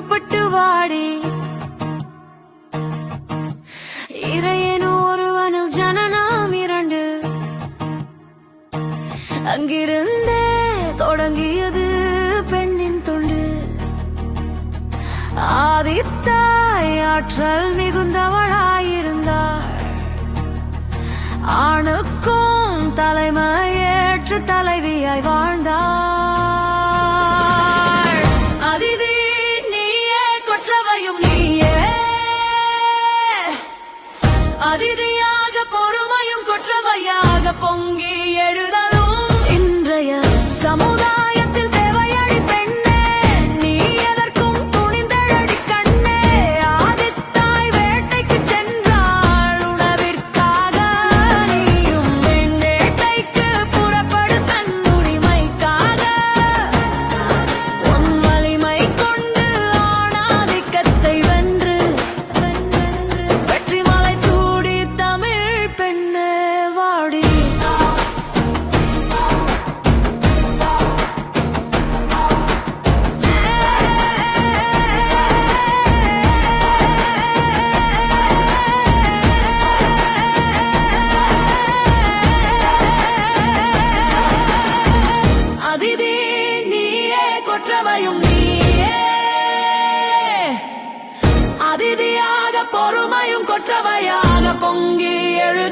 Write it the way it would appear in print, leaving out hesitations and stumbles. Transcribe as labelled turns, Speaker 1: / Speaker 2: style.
Speaker 1: புறப்பட்டு வாடி. இறையனு ஒருவனில் ஜனனம் 2. அங்கிருந்தே தொடங்கியது பெண்ணின் தொண்டு. ஆதித்தாய் ஆற்றல் மிகுந்தவளாயிருந்தாள். ஆணுக்கும் தலைமையேற்று தலைவியாய் வாழ்ந்தாள். அதிதி நீயே, கொற்றவையும் நீயே. அதிதியாக பொறுமையும் கொற்றவையாக பொங்கி எழுதலும் இன்றைய சமுதாயத்தில் தேவையடி பெண்ணே. நீ எதற்கும் துணிந்தழடி கண்ணே. ஆதித்தாய் வேட்டைக்கு சென்றாள் உணவிற்காக. நீயும் பெண் வேட்டைக்கு புறப்படு தன் உரிமைக்காக. உன் வலிமை கொண்டு ஆணாதிக்கத்தை வென்று வெற்றி மலை சூடி தமிழ் பெண்ணே வாடி. அதிதி நீயே, கொற்றவையும் நீயே. அதிதியாக பொறுமையும் கொற்றவையாக பொங்கி எழுத